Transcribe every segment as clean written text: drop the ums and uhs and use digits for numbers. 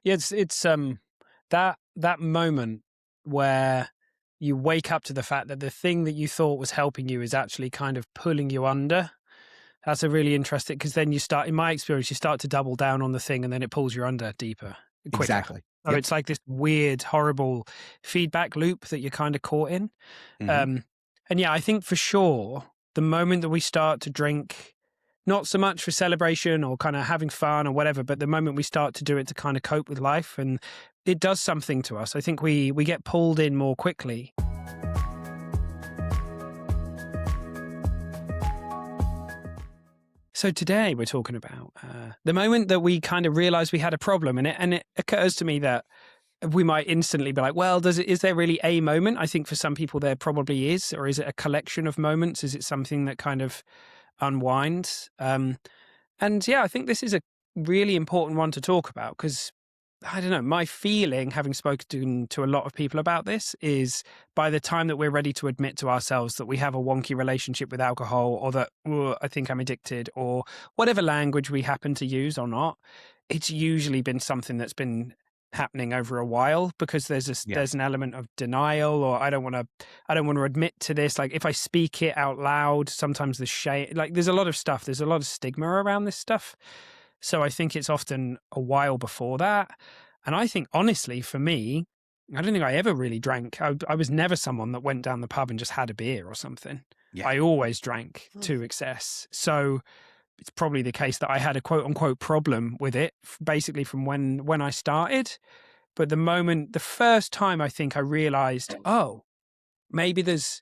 Yeah, it's that moment where you wake up to the fact that the thing that you thought was helping you is actually kind of pulling you under. That's a really interesting, because then you start, in my experience, you start to double down on the thing and then it pulls you under deeper, quicker. Exactly. So Yep. it's like this weird, horrible feedback loop that you're kind of caught in. Mhm. And yeah, I think for sure, the moment that we start to drink, not so much for celebration or kind of having fun or whatever, but the moment we start to do it to kind of cope with life, and it does something to us. I think we get pulled in more quickly. So today we're talking about the moment that we kind of realize we had a problem, and it occurs to me that we might instantly be like, well, is there really a moment? I think for some people there probably is, or is it a collection of moments? Is it something that kind of unwinds? And yeah, I think this is a really important one to talk about, because I don't know, my feeling, having spoken to a lot of people about this, is by the time that we're ready to admit to ourselves that we have a wonky relationship with alcohol, or that I think I'm addicted, or whatever language we happen to use or not, it's usually been something that's been happening over a while, because Yeah. there's an element of denial, or I don't want to admit to this. Like if I speak it out loud, sometimes the shame, like there's a lot of stuff, there's a lot of stigma around this stuff. So I think it's often a while before that. And I think, honestly, for me, I don't think I ever really drank. I was never someone that went down the pub and just had a beer or something. Yeah. I always drank to excess. So it's probably the case that I had a quote unquote problem with it, basically from when I started. But the first time I think I realized, oh, maybe it's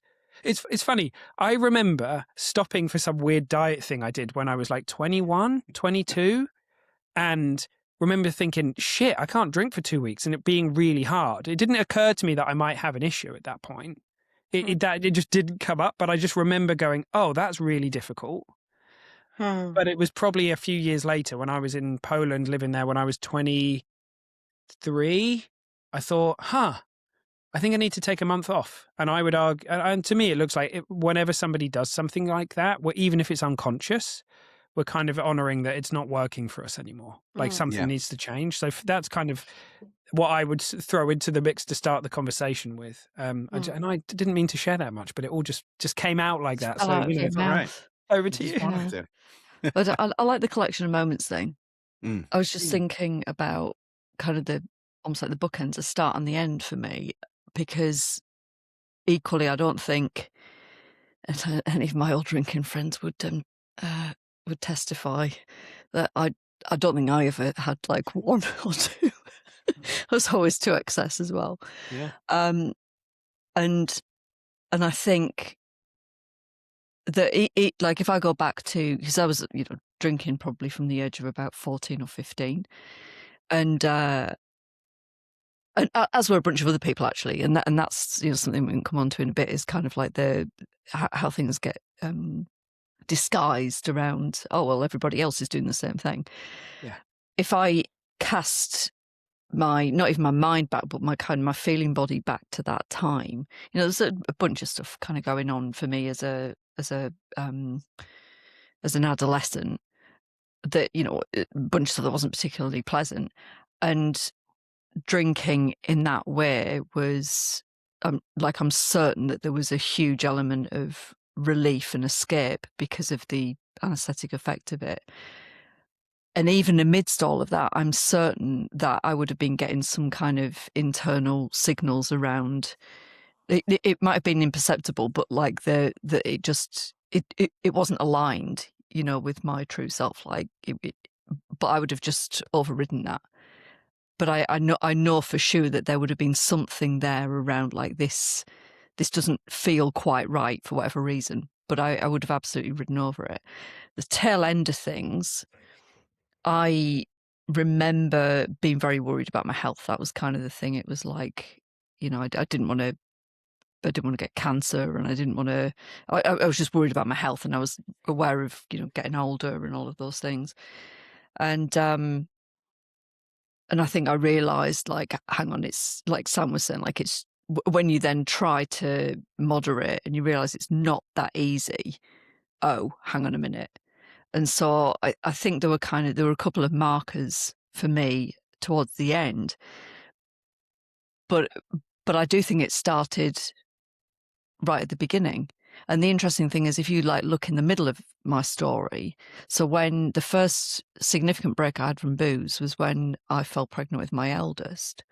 funny. I remember stopping for some weird diet thing I did when I was like 21, 22, and remember thinking, shit, I can't drink for 2 weeks, and it being really hard. It didn't occur to me that I might have an issue at that point. It just didn't come up, but I just remember going, oh, that's really difficult. But it was probably a few years later when I was in Poland living there when I was 23. I thought, I think I need to take a month off. And I would argue, and to me, it looks like whenever somebody does something like that, even if it's unconscious, we're kind of honoring that it's not working for us anymore. Like something Yeah. needs to change. So that's kind of what I would throw into the mix to start the conversation with. And I didn't mean to share that much, but it all just came out like that. Fell So, out of your That's all right. mouth. over You to just you. wanted to. But I like the collection of moments thing. Mm. I was just thinking about kind of almost like the bookends, the start and the end for me, because equally, I don't think, and any of my old drinking friends would testify that I don't think I ever had like one or two. I was always to excess as well. Yeah. And I think that like if I go back to, because I was drinking probably from the age of about 14 or 15, and as were a bunch of other people actually, and that's something we can come on to in a bit, is kind of like how things get disguised around, oh well, everybody else is doing the same thing. Yeah. If I cast not even my mind back, but my feeling body back to that time, there's a bunch of stuff kind of going on for me as an adolescent, that a bunch of stuff that wasn't particularly pleasant, and drinking in that way was I'm certain that there was a huge element of relief and escape because of the anaesthetic effect of it. And even amidst all of that, I'm certain that I would have been getting some kind of internal signals around. It might have been imperceptible, but like it wasn't aligned, with my true self. Like, but I would have just overridden that. But I know for sure that there would have been something there around like this doesn't feel quite right for whatever reason, but I would have absolutely ridden over it. The tail end of things, I remember being very worried about my health. That was kind of the thing. It was like, I didn't want to get cancer, and I didn't want to, I was just worried about my health, and I was aware of, getting older and all of those things. And I think I realised, like, hang on, it's like Sam was saying, like it's when you then try to moderate and you realise it's not that easy. Oh, hang on a minute. And so I think there were a couple of markers for me towards the end. But I do think it started right at the beginning. And the interesting thing is, if you like look in the middle of my story, so when the first significant break I had from booze was when I fell pregnant with my eldest.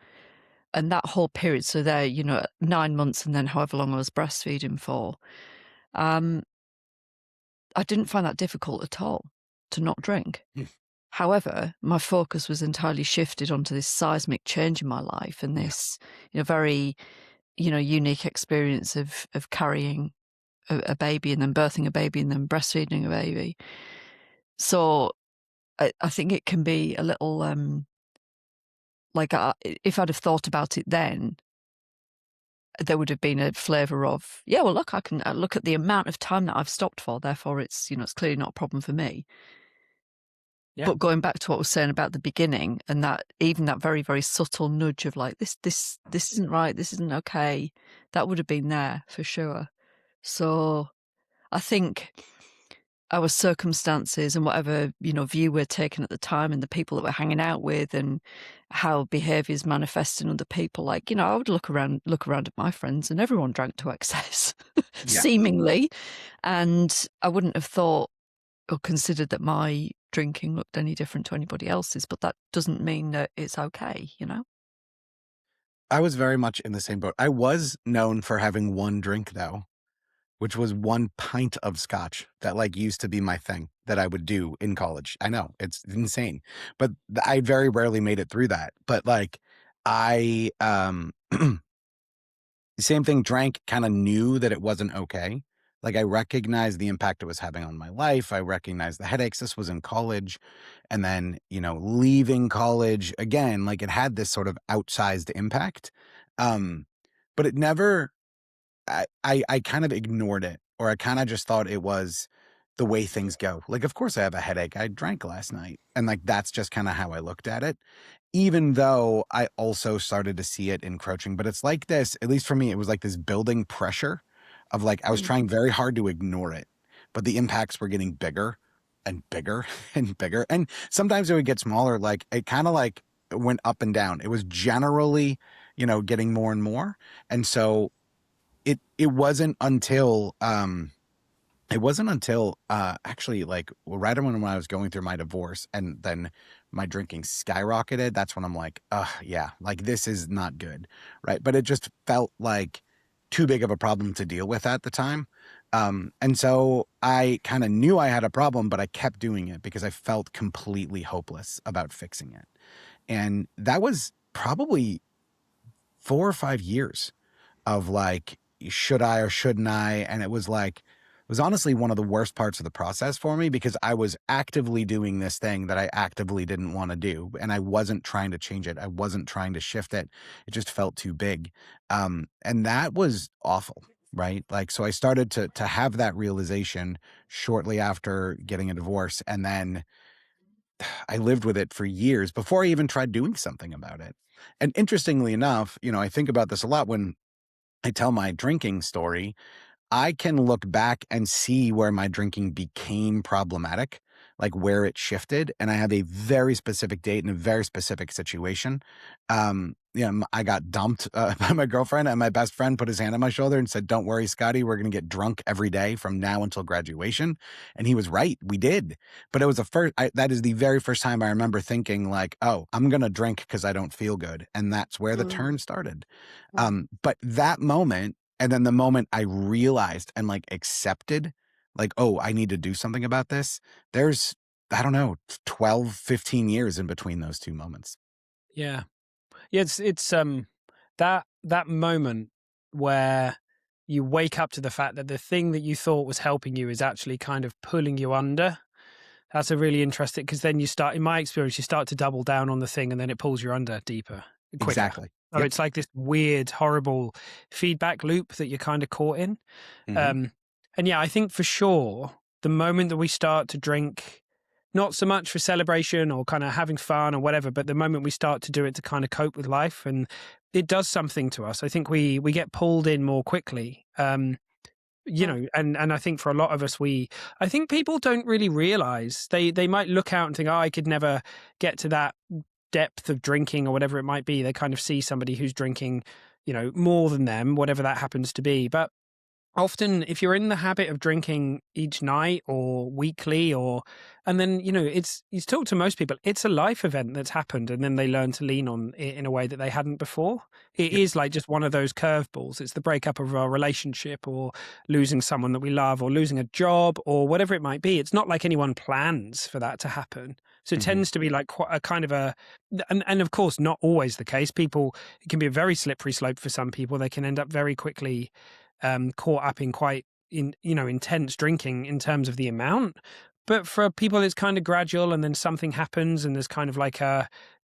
And that whole period, so there, 9 months and then however long I was breastfeeding for, um, I didn't find that difficult at all to not drink. Mm. However, my focus was entirely shifted onto this seismic change in my life and Yeah. this, very, unique experience of carrying a baby and then birthing a baby and then breastfeeding a baby. So I think it can be a little like if I'd have thought about it then, there would have been a flavour of, yeah, well, look, I can look at the amount of time that I've stopped for. Therefore, it's clearly not a problem for me. Yeah. But going back to what I was saying about the beginning, and that even that very, very subtle nudge of like this isn't right, this isn't okay, that would have been there for sure. So I think our circumstances and whatever view we're taking at the time, and the people that we're hanging out with, and how behaviours manifest in other people. Like I would look around at my friends, and everyone drank to excess, Yeah. seemingly, and I wouldn't have thought or considered that my drinking looked any different to anybody else's. But that doesn't mean that it's okay. I was very much in the same boat. I was known for having one drink though, which was 1 pint of scotch that like used to be my thing that I would do in college. I know it's insane, but I very rarely made it through that. But like I, same thing, drank, kind of knew that it wasn't okay. Like I recognized the impact it was having on my life. I recognized the headaches. This was in college. And then, leaving college again, like it had this sort of outsized impact. But it never, I kind of ignored it, or I kind of just thought it was the way things go. Like, of course I have a headache. I drank last night. And like, that's just kind of how I looked at it, even though I also started to see it encroaching. But it's like this, at least for me, it was like this building pressure of like, I was trying very hard to ignore it, but the impacts were getting bigger and bigger and bigger. And sometimes it would get smaller. Like it kind of like went up and down. It was generally, getting more and more. And so it wasn't until actually like right when I was going through my divorce and then my drinking skyrocketed. That's when I'm like, yeah, like this is not good, right? But it just felt like too big of a problem to deal with at the time. And so I kind of knew I had a problem, but I kept doing it because I felt completely hopeless about fixing it. And that was probably 4 or 5 years of like, should I or shouldn't I? And it was honestly one of the worst parts of the process for me, because I was actively doing this thing that I actively didn't want to do. And I wasn't trying to change it. I wasn't trying to shift it. It just felt too big. And that was awful, right? Like, so I started to have that realization shortly after getting a divorce. And then I lived with it for years before I even tried doing something about it. And interestingly enough, I think about this a lot when I tell my drinking story. I can look back and see where my drinking became problematic, like where it shifted. And I have a very specific date and a very specific situation. I got dumped by my girlfriend, and my best friend put his hand on my shoulder and said, "Don't worry, Scotty, we're going to get drunk every day from now until graduation." And he was right. We did. But it was that is the very first time I remember thinking like, oh, I'm going to drink because I don't feel good. And that's where the turn started. But that moment, and then the moment I realized and like accepted, like, oh, I need to do something about this. There's, I don't know, 12, 15 years in between those two moments. Yeah. Yeah, it's that moment where you wake up to the fact that the thing that you thought was helping you is actually kind of pulling you under. That's a really interesting, because then in my experience, you start to double down on the thing and then it pulls you under deeper, quicker. Exactly. So Yep. it's like this weird, horrible feedback loop that you're kind of caught in. Mm-hmm. And yeah, I think for sure, the moment that we start to drink, not so much for celebration or kind of having fun or whatever, but the moment we start to do it to kind of cope with life, and it does something to us. I think we get pulled in more quickly. And I think for a lot of us, I think people don't really realize, they might look out and think, oh, I could never get to that depth of drinking or whatever it might be. They kind of see somebody who's drinking, more than them, whatever that happens to be. But often if you're in the habit of drinking each night or weekly, and then it's, you talk to most people, it's a life event that's happened, and then they learn to lean on it in a way that they hadn't before. It Yep. is like just one of those curveballs. It's the breakup of our relationship, or losing someone that we love, or losing a job, or whatever it might be. It's not like anyone plans for that to happen, so it Hmm. tends to be like quite a kind of a, and of course not always the case. People, it can be a very slippery slope for some people. They can end up very quickly caught up in quite intense drinking in terms of the amount. But for people, it's kind of gradual, and then something happens, and there's kind of like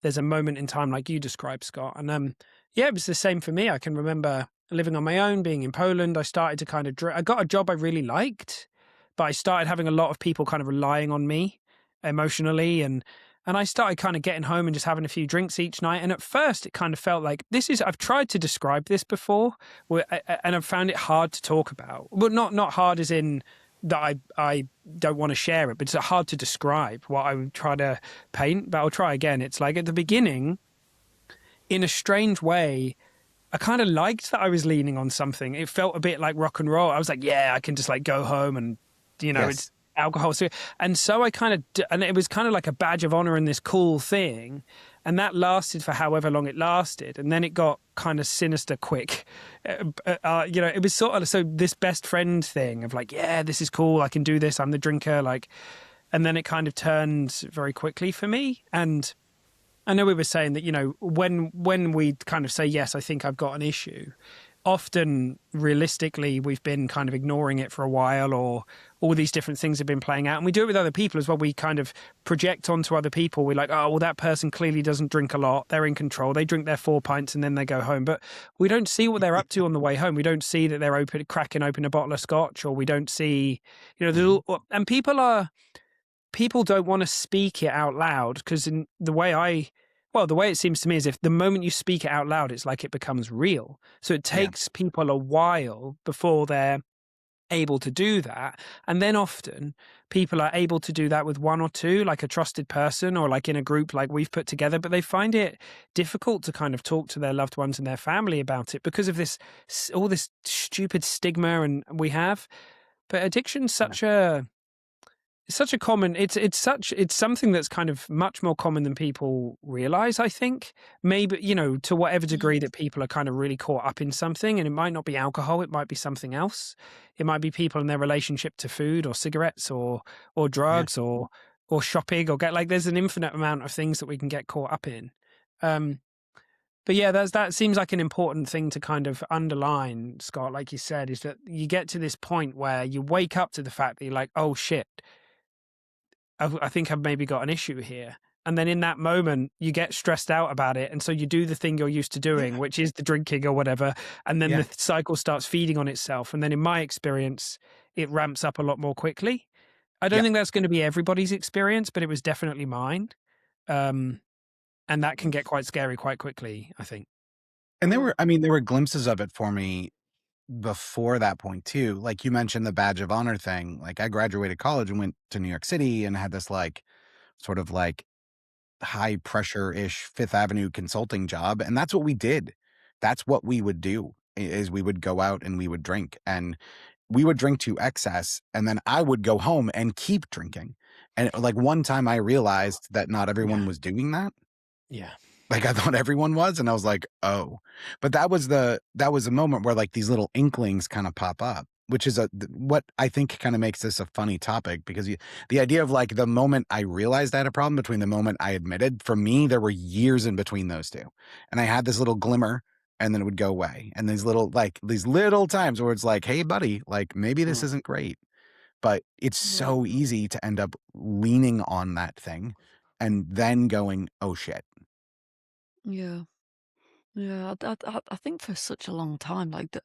there's a moment in time, like you described, Scott. And yeah, it was the same for me. I can remember living on my own, being in Poland. I started to kind of I got a job I really liked, but I started having a lot of people kind of relying on me emotionally, and I started kind of getting home and just having a few drinks each night. And at first, it kind of felt like I've tried to describe this before, and I've found it hard to talk about. Well, not hard as in that I don't want to share it, but it's hard to describe what I would try to paint. But I'll try again. It's like at the beginning, in a strange way, I kind of liked that I was leaning on something. It felt a bit like rock and roll. I was like, yeah, I can just like go home and, Yes. it's alcohol. And so I kind of, and it was kind of like a badge of honor and this cool thing. And that lasted for however long it lasted. And then it got kind of sinister quick. It was sort of, so this best friend thing of like, yeah, this is cool. I can do this. I'm the drinker. Like, and then it kind of turned very quickly for me. And I know we were saying that, when we kind of say, yes, I think I've got an issue, often realistically, we've been kind of ignoring it for a while, or all these different things have been playing out. And we do it with other people as well. We kind of project onto other people. We're like, oh, well, that person clearly doesn't drink a lot. They're in control. They drink their 4 pints and then they go home. But we don't see what they're up to on the way home. We don't see that they're cracking open a bottle of scotch, or we don't see, Hmm. and people don't want to speak it out loud, because in the way the way it seems to me is, if the moment you speak it out loud, it's like it becomes real. So it Yeah. takes people a while before they're able to do that. And then often people are able to do that with one or two, like a trusted person, or like in a group like we've put together, but they find it difficult to kind of talk to their loved ones and their family about it because of all this stupid stigma and we have. But addiction's Yeah. such a common, it's something that's kind of much more common than people realize, I think. Maybe, to whatever degree that people are kind of really caught up in something, and it might not be alcohol, it might be something else. It might be people in their relationship to food or cigarettes or Yeah. drugs or shopping, or there's an infinite amount of things that we can get caught up in. Um but yeah, that seems like an important thing to kind of underline, Scott, like you said, is that you get to this point where you wake up to the fact that you're like, oh shit, I think I've maybe got an issue here. And then in that moment, you get stressed out about it. And so you do the thing you're used to doing, Yeah. which is the drinking or whatever. And then Yeah. the cycle starts feeding on itself. And then in my experience, it ramps up a lot more quickly. I don't Yeah. think that's going to be everybody's experience, but it was definitely mine. Um, and that can get quite scary quite quickly, I think. And there were glimpses of it for me before that point too. Like you mentioned the badge of honor thing. Like I graduated college and went to New York City and had this like sort of like high pressure ish Fifth Avenue consulting job. And that's what we did. That's what we would do is we would go out and we would drink, and we would drink to excess. And then I would go home and keep drinking. And like one time I realized that not everyone Yeah. was doing that. Yeah. Like I thought everyone was, and I was like, "Oh." But that was a moment where like these little inklings kind of pop up, which is what I think kind of makes this a funny topic, because the idea of like the moment I realized I had a problem between the moment I admitted, for me there were years in between those two. And I had this little glimmer and then it would go away. And these little times where it's like, "Hey buddy, like maybe this Mm. isn't great." But it's Yeah. so easy to end up leaning on that thing and then going, "Oh shit." Yeah. Yeah. I think for such a long time, like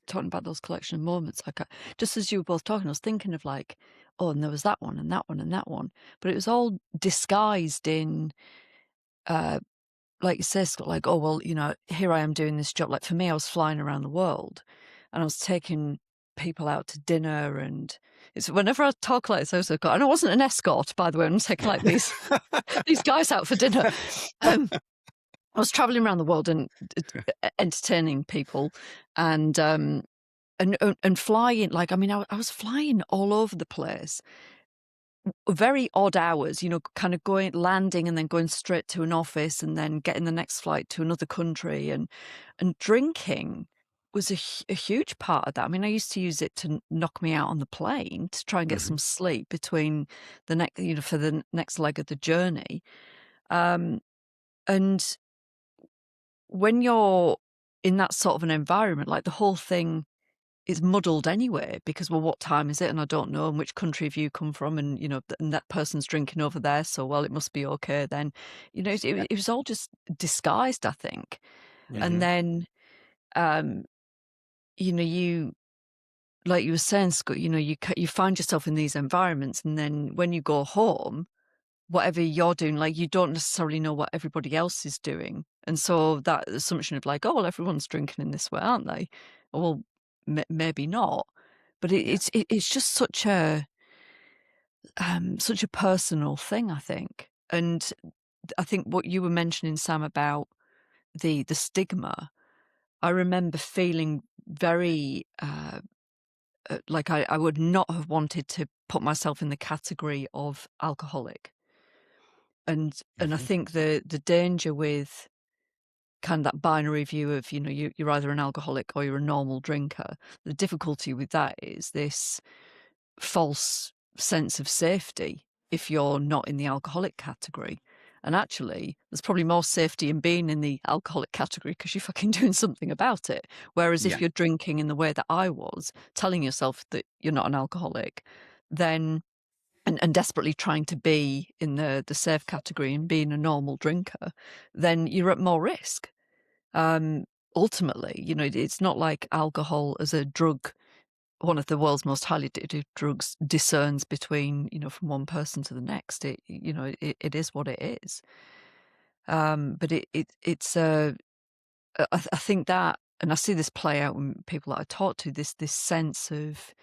talking about those collection of moments, like just as you were both talking, I was thinking of like, oh, and there was that one and that one and that one, but it was all disguised in, uh, like you say, Scott, like, oh well, here I am doing this job. Like for me, I was flying around the world, and I was taking people out to dinner, and it's whenever I talk like this, I also got, and I wasn't an escort, by the way, I'm taking like these guys out for dinner. I was traveling around the world and entertaining people, and flying. Like, I mean, I was flying all over the place, very odd hours, kind of landing and then going straight to an office and then getting the next flight to another country, and drinking was a huge part of that. I mean, I used to use it to knock me out on the plane to try and get some sleep between the next, for the next leg of the journey. And when you're in that sort of an environment, like, the whole thing is muddled anyway, because, well, what time is it? And I don't know. And which country have you come from? And, and that person's drinking over there. So, well, it must be okay then. It was all just disguised, I think. And then, you, like you were saying, Scott, you find yourself in these environments. And then when you go home, whatever you're doing, like, you don't necessarily know what everybody else is doing. And so that assumption of like, oh, well, everyone's drinking in this way, aren't they? Well, maybe not. But it's just such a personal thing, I think. And I think what you were mentioning, Sam, about the stigma, I remember feeling very like I would not have wanted to put myself in the category of alcoholic. And I think the danger with kind of that binary view of, you're either an alcoholic or you're a normal drinker. The difficulty with that is this false sense of safety if you're not in the alcoholic category. And actually, there's probably more safety in being in the alcoholic category because you're fucking doing something about it. Whereas if you're drinking in the way that I was, telling yourself that you're not an alcoholic, then and desperately trying to be in the safe category and being a normal drinker, then you're at more risk. Ultimately, it's not like alcohol as a drug, one of the world's most highly addictive drugs, discerns between, from one person to the next. It is what it is. But it's I think that, and I see this play out when people that I talk to, this sense of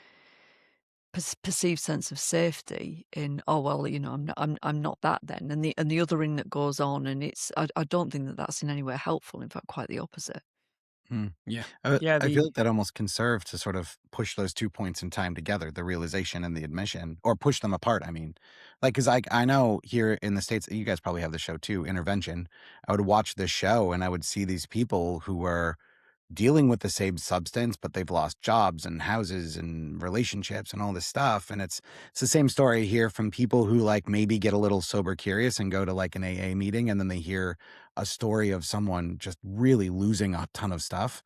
perceived sense of safety in, oh, well, I'm not that then, and the othering that goes on, and it's I don't think that that's in any way helpful. In fact, quite the opposite. Yeah. I feel like that almost can serve to sort of push those 2 points in time together, the realization and the admission, or push them apart. I mean, like, because I know here in the States, you guys probably have the show too, Intervention. I would watch this show and I would see these people who were dealing with the same substance, but they've lost jobs and houses and relationships and all this stuff. And it's the same story here from people who, like, maybe get a little sober curious and go to like an AA meeting, and then they hear a story of someone just really losing a ton of stuff.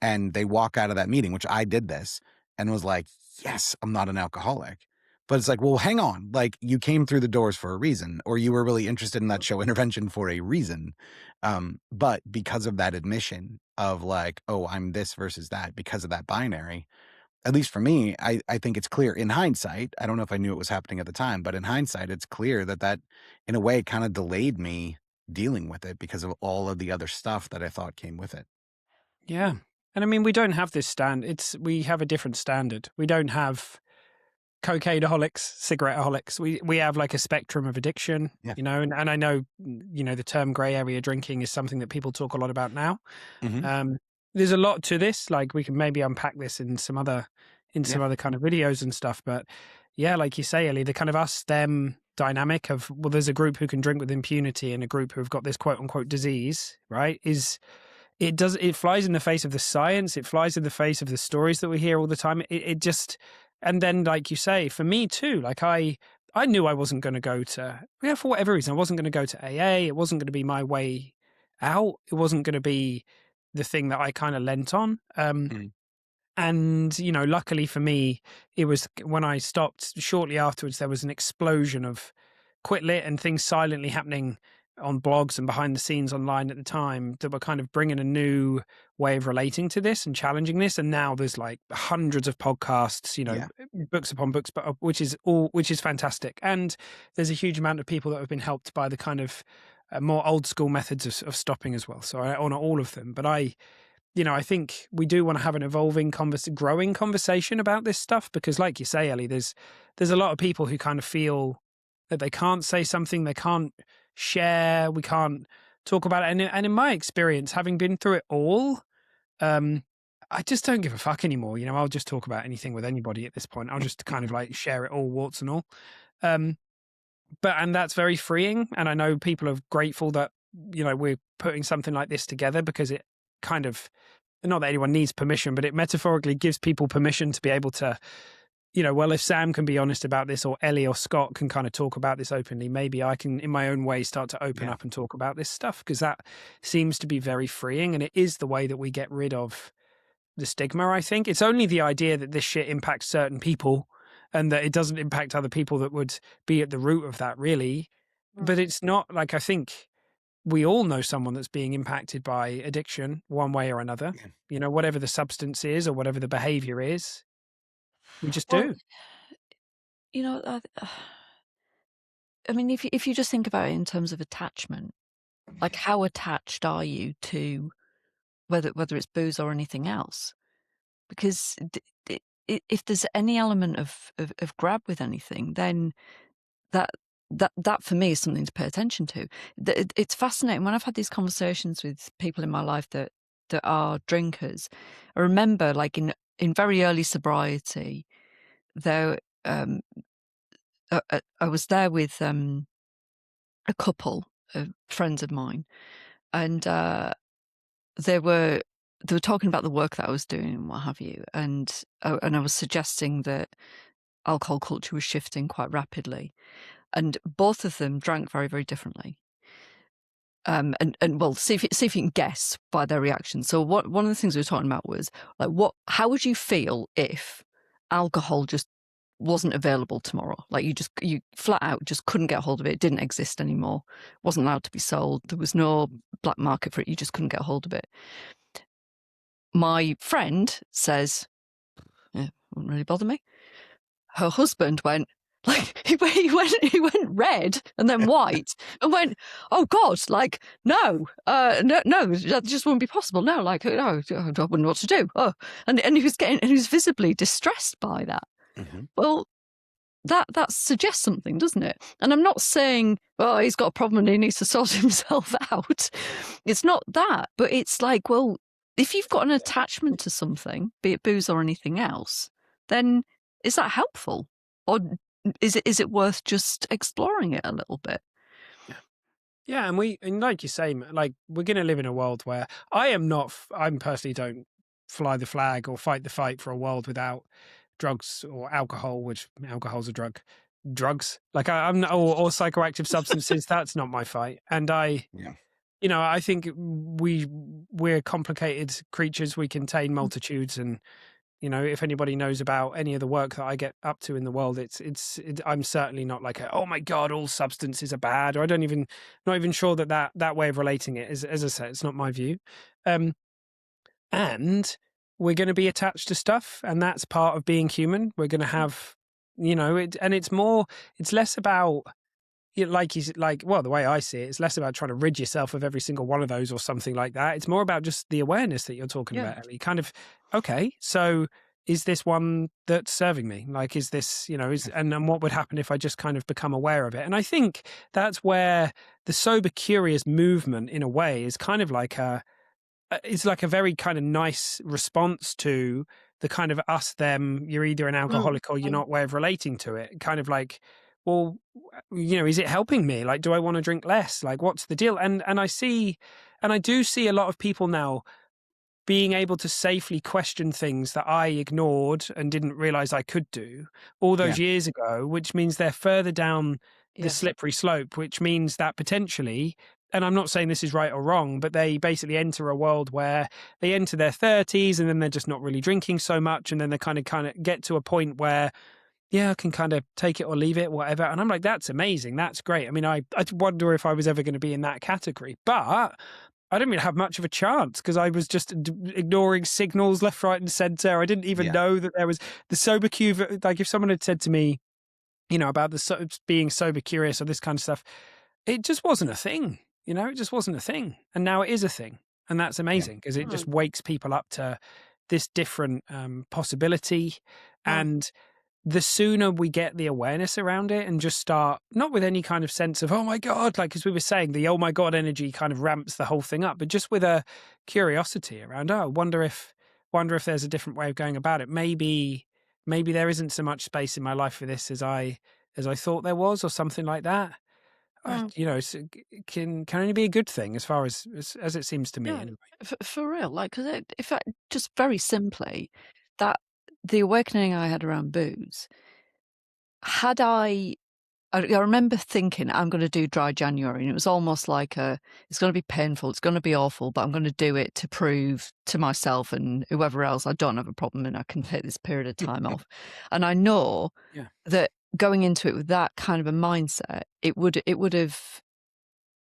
And they walk out of that meeting, which I did this, and was like, yes, I'm not an alcoholic. But it's like, well, hang on. Like, you came through the doors for a reason, or you were really interested in that show Intervention for a reason. But because of that admission of like, oh, I'm this versus that, because of that binary, at least for me, I think it's clear in hindsight. I don't know if I knew it was happening at the time, but in hindsight, it's clear that in a way kind of delayed me dealing with it because of all of the other stuff that I thought came with it. Yeah. And I mean, we don't have this we have a different standard. We don't have cocaineaholics, cigaretteaholics. We have like a spectrum of addiction, and I know, the term grey area drinking is something that people talk a lot about now. There's a lot to this. Like, we can maybe unpack this in some other kind of videos and stuff. But yeah, like you say, Ellie, the kind of us, them dynamic of, well, there's a group who can drink with impunity and a group who have got this quote unquote disease, right? It flies in the face of the science. It flies in the face of the stories that we hear all the time. It just, and then, like you say, for me too, like I knew I wasn't going to go to, for whatever reason, I wasn't going to go to AA. It wasn't going to be my way out. It wasn't going to be the thing that I kind of lent on. And, luckily for me, it was when I stopped shortly afterwards, there was an explosion of quit lit and things silently happening on blogs and behind the scenes online at the time that were kind of bringing a new way of relating to this and challenging this. And now there's like hundreds of podcasts, books upon books, but which is fantastic. And there's a huge amount of people that have been helped by the kind of more old school methods of stopping as well. So I honor all of them, but I think we do want to have an evolving, growing conversation about this stuff because, like you say, Ellie, there's a lot of people who kind of feel that they can't say something, they can't share, we can't talk about it. And in my experience, having been through it all, I just don't give a fuck anymore. I'll just talk about anything with anybody at this point. I'll just kind of like share it all, warts and all. And that's very freeing. And I know people are grateful that, we're putting something like this together because it kind of, not that anyone needs permission, but it metaphorically gives people permission to be able to, well, if Sam can be honest about this, or Ellie or Scott can kind of talk about this openly, maybe I can, in my own way, start to open up and talk about this stuff, because that seems to be very freeing. And it is the way that we get rid of the stigma, I think. It's only the idea that this shit impacts certain people and that it doesn't impact other people that would be at the root of that, really. But it's not like, I think we all know someone that's being impacted by addiction one way or another, whatever the substance is or whatever the behavior is. We just do. I mean, if you just think about it in terms of attachment, like how attached are you to whether it's booze or anything else? Because if there's any element of grab with anything, then that for me is something to pay attention to. It's fascinating when I've had these conversations with people in my life that are drinkers. I remember, like in very early sobriety, there I was there with a couple of friends of mine, and they were talking about the work that I was doing and what have you, and I was suggesting that alcohol culture was shifting quite rapidly, and both of them drank very, very differently. And well, see if you can guess by their reaction. So one of the things we were talking about was like, how would you feel if alcohol just wasn't available tomorrow? Like you flat out just couldn't get hold of it. It didn't exist anymore. Wasn't allowed to be sold. There was no black market for it. You just couldn't get hold of it. My friend says, "Yeah, wouldn't really bother me." Her husband went, like, he went red and then white and went, "Oh God, like, no, that just wouldn't be possible. No, like, no, I wouldn't know what to do." Oh, and he was visibly distressed by that. Mm-hmm. Well, that suggests something, doesn't it? And I'm not saying, well, he's got a problem and he needs to sort himself out. It's not that, but it's like, well, if you've got an attachment to something, be it booze or anything else, then is that helpful? Or is it worth just exploring it a little bit? Yeah, and like you say, like, we're going to live in a world where I personally don't fly the flag or fight the fight for a world without drugs or alcohol, which alcohol's a drug. Drugs, like I'm not, or psychoactive substances. That's not my fight. And I think we're complicated creatures. We contain multitudes, and if anybody knows about any of the work that I get up to in the world, I'm certainly not like oh my God, all substances are bad, or not even sure that way of relating it is, as I say, it's not my view. And we're going to be attached to stuff, and that's part of being human. We're going to have, and it's less about, well, the way I see it, it's less about trying to rid yourself of every single one of those or something like that. It's more about just the awareness that you're talking about, Ellie. Kind of, okay, so is this one that's serving me? Like, is this, and what would happen if I just kind of become aware of it? And I think that's where the sober curious movement, in a way, is kind of like it's like a very kind of nice response to the kind of us, them, you're either an alcoholic or you're not way of relating to it. Kind of like, well, is it helping me? Like, do I want to drink less? Like, what's the deal? And I do see a lot of people now being able to safely question things that I ignored and didn't realize I could do all those years ago, which means they're further down the slippery slope, which means that potentially, and I'm not saying this is right or wrong, but they basically enter a world where they enter their 30s and then they're just not really drinking so much. And then they kind of get to a point where, I can kind of take it or leave it, whatever. And I'm like, that's amazing. That's great. I mean, I wonder if I was ever going to be in that category, but I didn't really have much of a chance because I was just ignoring signals left, right, and center. I didn't even know that there was the sober cue. Like, if someone had said to me, about being sober curious or this kind of stuff, it just wasn't a thing. It just wasn't a thing. And now it is a thing. and that's Yeah. amazing because it just Mm. wakes people up to this different possibility. Mm. And the sooner we get the awareness around it and just start, not with any kind of sense of, oh my God, like, as we were saying, the oh my God energy kind of ramps the whole thing up, but just with a curiosity around, oh, wonder if there's a different way of going about it. Maybe there isn't so much space in my life for this as I thought there was, or something like that. Mm. Can only be a good thing as far as it seems to me Yeah, anyway. for real. Like, because if I just very simply, that the awakening I had around booze, had I remember thinking, I'm going to do dry January, and it was almost like it's going to be painful, it's going to be awful, but I'm going to do it to prove to myself and whoever else I don't have a problem and I can take this period of time off. And I know Yeah. that going into it with that kind of a mindset, it would have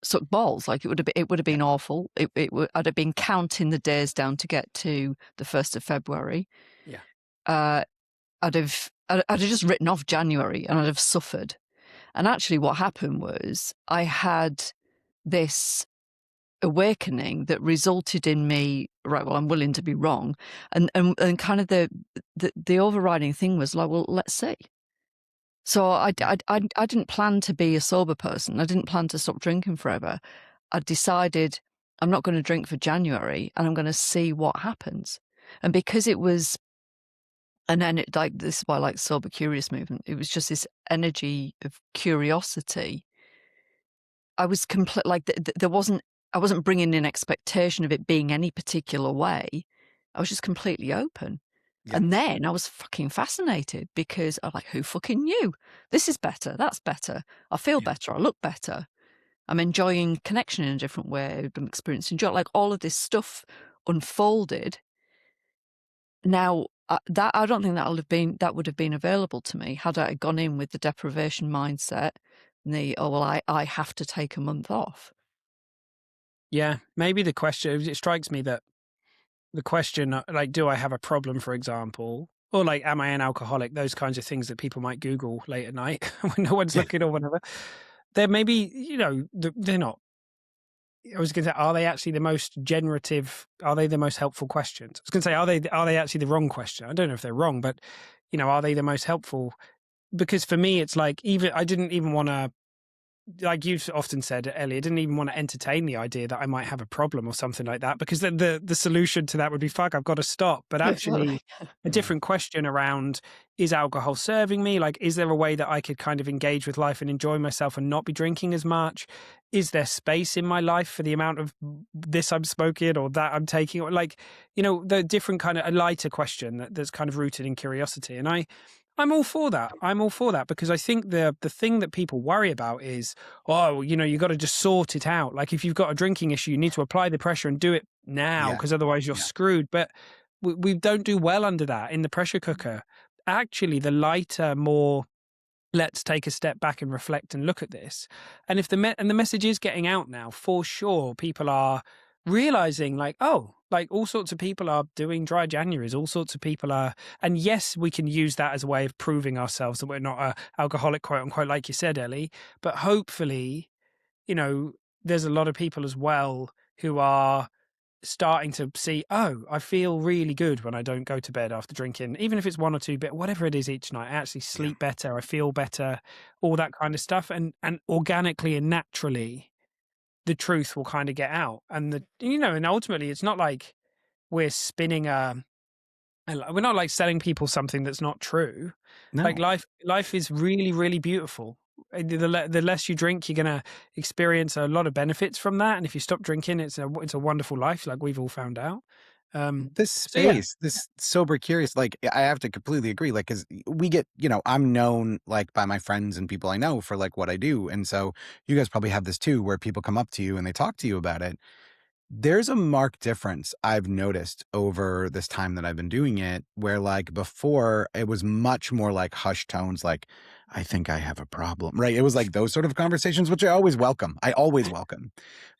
sucked balls. Like it would have been awful. I'd have been counting the days down to get to the 1st of February. Yeah. Uh, I'd have just written off January and I'd have suffered. And actually, what happened was I had this awakening that resulted in me, right, well, I'm willing to be wrong. And kind of the overriding thing was like, well, let's see. So I didn't plan to be a sober person. I didn't plan to stop drinking forever. I decided I'm not going to drink for January and I'm going to see what happens. And because it was, and then like, this is why I like sober curious movement. It was just this energy of curiosity. I was like I wasn't bringing in expectation of it being any particular way. I was just completely open. Yeah. And then I was fucking fascinated because I'm like, who fucking knew? This is better. That's better. I feel Yeah. better. I look better. I'm enjoying connection in a different way. I'm experiencing joy. Like, all of this stuff unfolded. Now, that I don't think that would have been available to me had I gone in with the deprivation mindset and I have to take a month off. Yeah, maybe the question, it strikes me that the question, like, do I have a problem, for example, or like, am I an alcoholic? Those kinds of things that people might Google late at night when no one's Yeah. looking or whatever. They're maybe, they're not. I was going to say, are they actually the most generative? Are they the most helpful questions? I was going to say, are they actually the wrong question? I don't know if they're wrong, but are they the most helpful? Because for me, it's like, even I didn't even want to, like you've often said, Ellie, I didn't even want to entertain the idea that I might have a problem or something like that, because then the solution to that would be, fuck, I've got to stop. But actually, a Yeah. different question around, is alcohol serving me? Like, is there a way that I could kind of engage with life and enjoy myself and not be drinking as much? Is there space in my life for the amount of this I'm smoking or that I'm taking? Or like, the different kind of a lighter question that's kind of rooted in curiosity. And I'm all for that. I'm all for that, because I think the thing that people worry about is, oh, you got to just sort it out. Like, if you've got a drinking issue, you need to apply the pressure and do it now, Yeah. because otherwise you're Yeah. screwed. But we don't do well under that in the pressure cooker. Actually, the lighter, more, let's take a step back and reflect and look at this. And if the message is getting out now, for sure, people are realizing, like, oh, like, all sorts of people are doing dry Januaries, all sorts of people are, and yes, we can use that as a way of proving ourselves that we're not a alcoholic, quote unquote, like you said, Ellie. But hopefully, there's a lot of people as well who are starting to see, oh, I feel really good when I don't go to bed after drinking, even if it's one or two bit, whatever it is each night. I actually Yeah. sleep better, I feel better, all that kind of stuff. And organically and naturally, the truth will kind of get out. And and ultimately, it's not like we're spinning we're not like selling people something that's not true. Like, No. life is really, really beautiful. The less you drink, you're gonna experience a lot of benefits from that. And if you stop drinking, it's a wonderful life, like we've all found out. This So yeah, space, this sober curious, like, I have to completely agree. Like, because we get, I'm known, like, by my friends and people I know for, like, what I do. And so you guys probably have this too, where people come up to you and they talk to you about it. There's a marked difference I've noticed over this time that I've been doing it, where, like, before it was much more like hushed tones, like, I think I have a problem, right? It was like those sort of conversations, which I always welcome. I always welcome.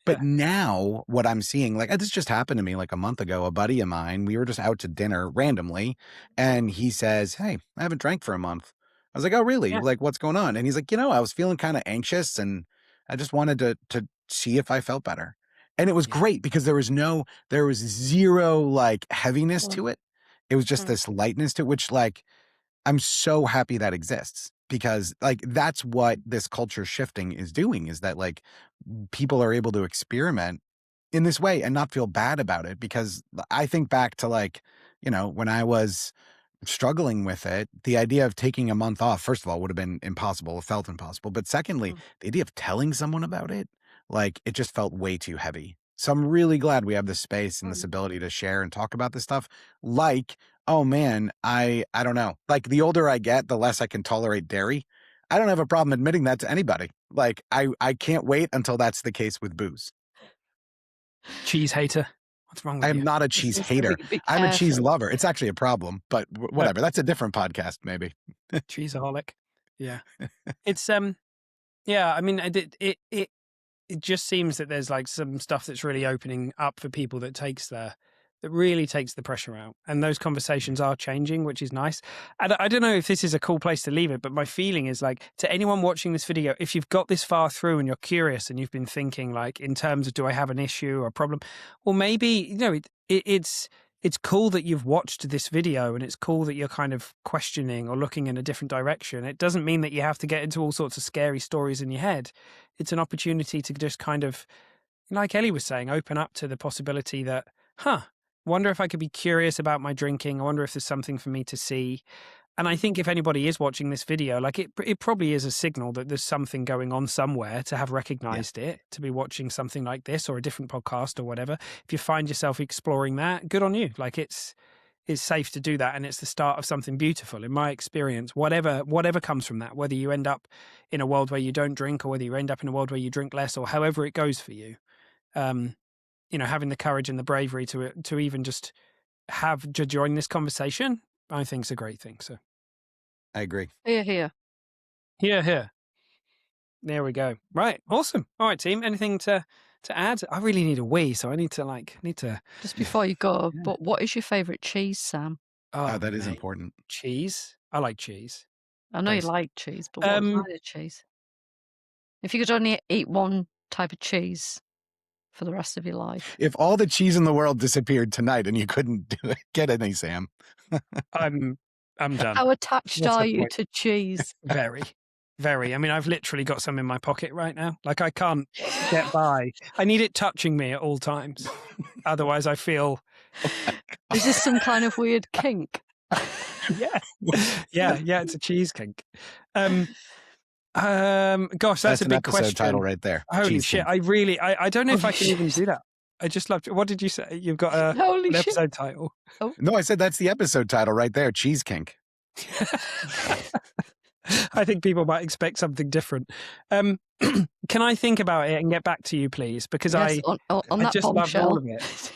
But yeah, now what I'm seeing, like, this just happened to me like a month ago. A buddy of mine, we were just out to dinner randomly, and he says, "Hey, I haven't drank for a month." I was like, "Oh, really? yeah, Like, what's going on?" And he's like, I was feeling kind of anxious, and I just wanted to see if I felt better. And it was great because there was zero like heaviness Mm. to it. It was just this lightness to it, which like, I'm so happy that exists because like, that's what this culture shifting is doing, is that like people are able to experiment in this way and not feel bad about it. Because I think back to like, you know, when I was struggling with it, the idea of taking a month off, first of all, would have been impossible. It felt impossible. But secondly, the idea of telling someone about it, like it just felt way too heavy. So I'm really glad we have this space and this ability to share and talk about this stuff. Like, oh man, I don't know. Like the older I get, the less I can tolerate dairy. I don't have a problem admitting that to anybody. Like I can't wait until that's the case with booze. Cheese hater. What's wrong with I am you? not a cheese hater. I'm a cheese lover. It's actually a problem, but whatever. That's a different podcast, maybe. Cheeseaholic. Yeah. It's yeah, I mean it just seems that there's like some stuff that's really opening up for people that really takes the pressure out. And those conversations are changing, which is nice. And I don't know if this is a cool place to leave it, but my feeling is like, to anyone watching this video, if you've got this far through and you're curious and you've been thinking like in terms of, do I have an issue or a problem? Well, maybe, you know, it's cool that you've watched this video and it's cool that you're kind of questioning or looking in a different direction. It doesn't mean that you have to get into all sorts of scary stories in your head. It's an opportunity to just kind of, like Ellie was saying, open up to the possibility that, wonder if I could be curious about my drinking. I wonder if there's something for me to see. And I think if anybody is watching this video, like it probably is a signal that there's something going on somewhere to have recognized it, to be watching something like this or a different podcast or whatever. If you find yourself exploring that, good on you. Like it's safe to do that. And it's the start of something beautiful in my experience, whatever comes from that, whether you end up in a world where you don't drink or whether you end up in a world where you drink less or however it goes for you. You know, having the courage and the bravery to even just to join this conversation, I think is a great thing. So I agree. Here. Here. There we go. Right. Awesome. All right, team. Anything to add? I really need a wee, so I need to. Just before you go, but what is your favourite cheese, Sam? Oh, that is important. Cheese. I like cheese. I know you like cheese, but what kind of cheese? If you could only eat one type of cheese for the rest of your life. If all the cheese in the world disappeared tonight and you couldn't get any, Sam. I'm done. How attached are you to cheese? Very. I mean, I've literally got some in my pocket right now. Like I can't get by. I need it touching me at all times. Otherwise I feel. Is this some kind of weird kink? Yeah, it's a cheese kink. Gosh, that's a an big episode question. title right there. Holy cheese shit. kink. I don't know if I can even do that. I just loved it. What did you say? You've got an episode title. Oh. No, I said that's the episode title right there. Cheese kink. I think people might expect something different. Can I think about it and get back to you, please? Because yes, I that just loved all of it.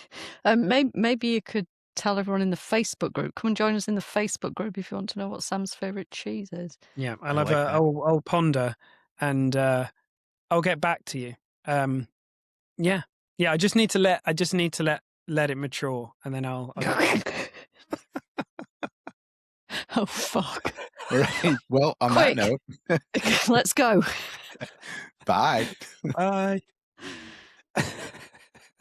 Maybe you could tell everyone in the Facebook group. Come and join us in the Facebook group if you want to know what Sam's favourite cheese is. Yeah, I'll ponder and I'll get back to you. Yeah. I just need to let it mature, and then I'll Oh fuck! Right. Well, on Quick. that note, let's go. bye. Bye.